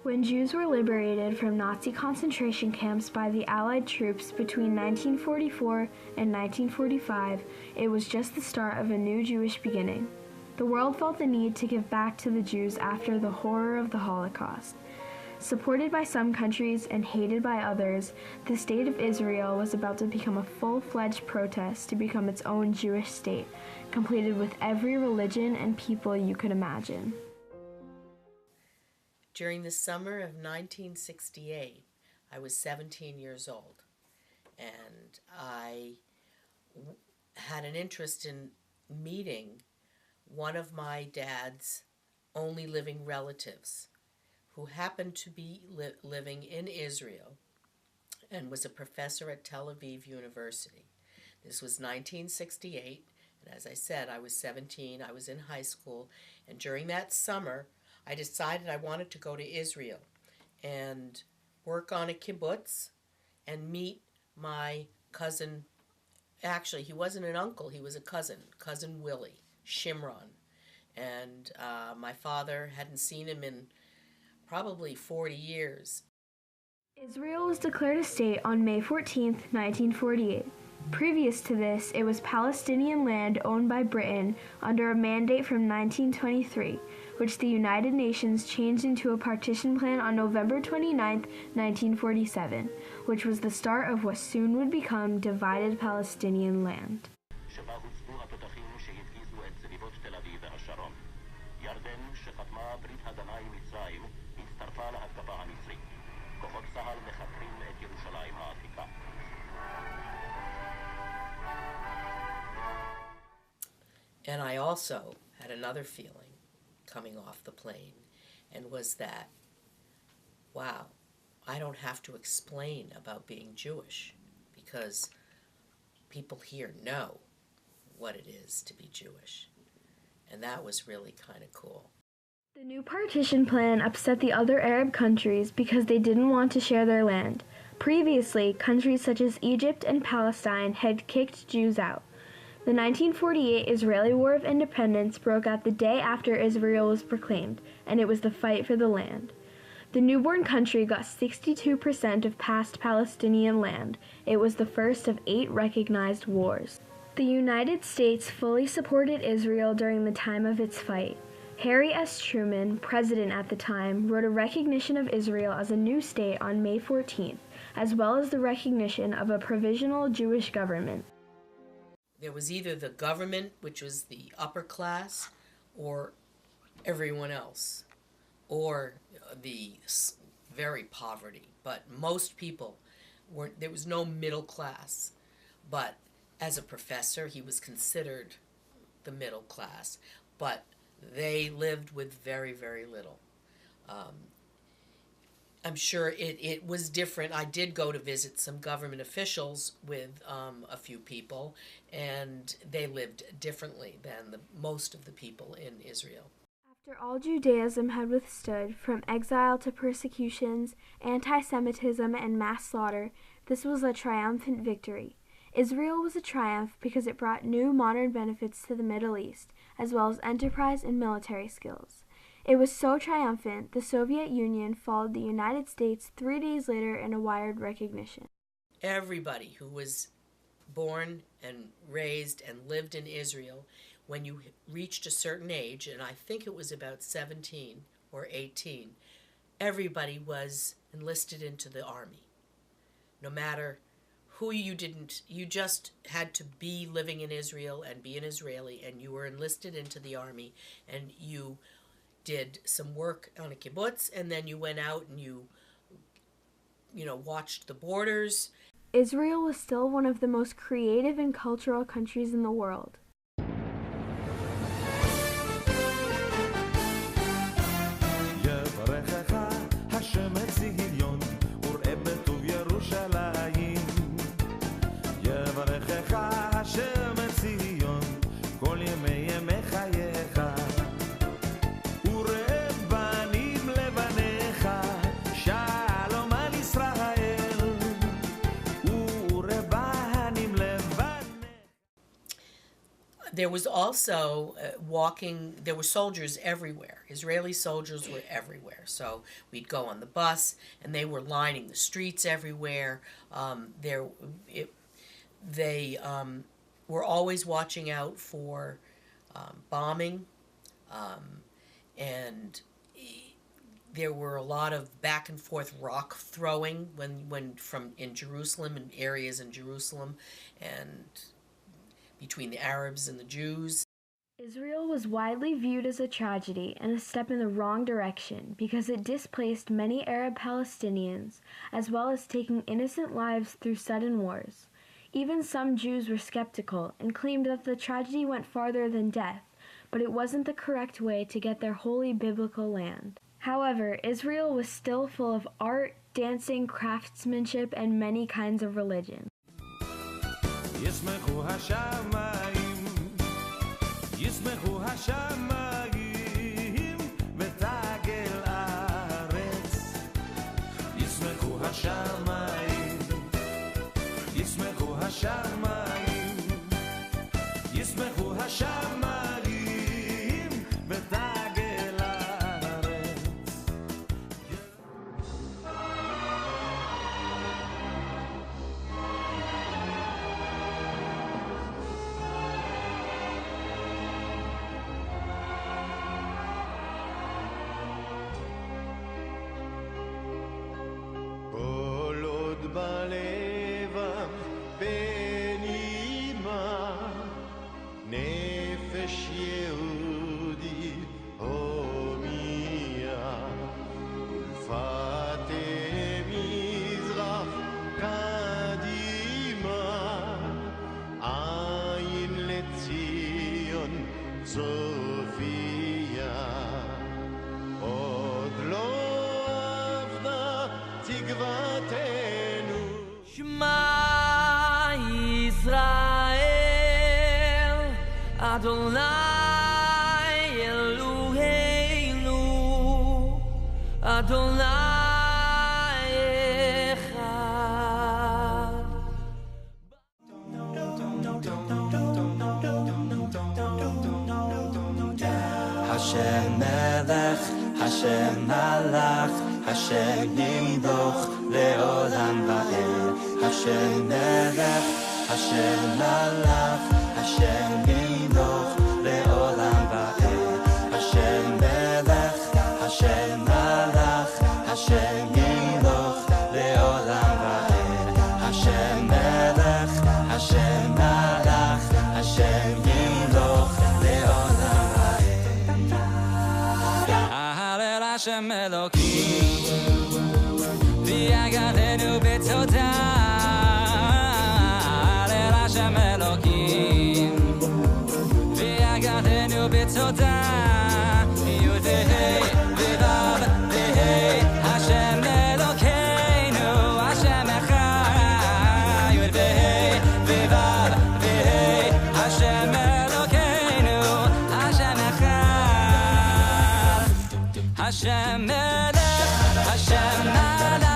When Jews were liberated from Nazi concentration camps by the Allied troops between 1944 and 1945, it was just the start of a new Jewish beginning. The world felt the need to give back to the Jews after the horror of the Holocaust. Supported by some countries and hated by others, the State of Israel was about to become a full-fledged protest to become its own Jewish state, completed with every religion and people you could imagine. During the summer of 1968, I was 17 years old, and I had an interest in meeting one of my dad's only living relatives, who happened to be living in Israel and was a professor at Tel Aviv University. This was 1968, and as I said, I was 17, I was in high school, and during that summer, I decided I wanted to go to Israel and work on a kibbutz and meet my cousin. Actually, he wasn't an uncle, he was a cousin Willie, Shimron. And my father hadn't seen him in probably 40 years. Israel was declared a state on May 14, 1948. Previous to this, it was Palestinian land owned by Britain under a mandate from 1923, which the United Nations changed into a partition plan on November 29, 1947, which was the start of what soon would become divided Palestinian land. And I also had another feeling coming off the plane, and was that, wow, I don't have to explain about being Jewish, because people here know what it is to be Jewish. And that was really kind of cool. The new partition plan upset the other Arab countries because they didn't want to share their land. Previously, countries such as Egypt and Palestine had kicked Jews out. The 1948 Israeli War of Independence broke out the day after Israel was proclaimed, and it was the fight for the land. The newborn country got 62% of past Palestinian land. It was the first of 8 recognized wars. The United States fully supported Israel during the time of its fight. Harry S. Truman, president at the time, wrote a recognition of Israel as a new state on May 14th, as well as the recognition of a provisional Jewish government. There was either the government, which was the upper class, or everyone else, or the very poverty. But most people weren't, there was no middle class. But as a professor, he was considered the middle class. But they lived with very, very little. I'm sure it was different. I did go to visit some government officials with a few people, and they lived differently than most of the people in Israel. After all Judaism had withstood, from exile to persecutions, anti-Semitism, and mass slaughter, this was a triumphant victory. Israel was a triumph because it brought new modern benefits to the Middle East, as well as enterprise and military skills. It was so triumphant, the Soviet Union followed the United States 3 days later in a wired recognition. Everybody who was born and raised and lived in Israel, when you reached a certain age, and I think it was about 17 or 18, everybody was enlisted into the army. No matter who you just had to be living in Israel and be an Israeli, and you were enlisted into the army, and you did some work on a kibbutz, and then you went out and you watched the borders. Israel was still one of the most creative and cultural countries in the world. there was also there were soldiers everywhere. Israeli soldiers were everywhere. So we'd go on the bus, and they were lining the streets everywhere. They were always watching out for bombing, and there were a lot of back and forth rock throwing when from in Jerusalem and areas in Jerusalem, and between the Arabs and the Jews. Israel was widely viewed as a tragedy and a step in the wrong direction because it displaced many Arab Palestinians, as well as taking innocent lives through sudden wars. Even some Jews were skeptical and claimed that the tragedy went farther than death, but it wasn't the correct way to get their holy biblical land. However, Israel was still full of art, dancing, craftsmanship, and many kinds of religion. ישמחו השמיים, ישמחו השמיים, ותגל הארץ. ישמחו השמיים, ישמחו השמיים, ישמחו השמיים, ותגל הארץ. כל עוד בלבם פנימה נפש יהודי הומיה ולפתי מזרח קדימה עין לציון צופיה עוד לא אבדה תקוותנו Shema Yisrael Adonai Eloheinu Adonai Echad. Hashem Melech, Hashem Malach, Hashem Yimdoch Le'olam Va'ed. Hashem Melech, Hashem Malach, Hashem Yimdoch Le'olam Va'ed. Hashem Melech, Hashem Malach, Hashem Yimdoch Le'olam Va'ed. Hashem Melech, Hashem Malach, Hashem Yimdoch Le'olam Va'ed. Hallel Hashem Elokim V'yagadenu b'todah. Hallel Hashem Elokim V'yagadenu b'todah. Yud-Hei v'Vav v'Hei Hashem Elokeinu Hashem Echad. Yud-Hei v'Vav v'Hei Hashem Elokeinu Hashem Echad. Hashem Melech, Hashem Malach.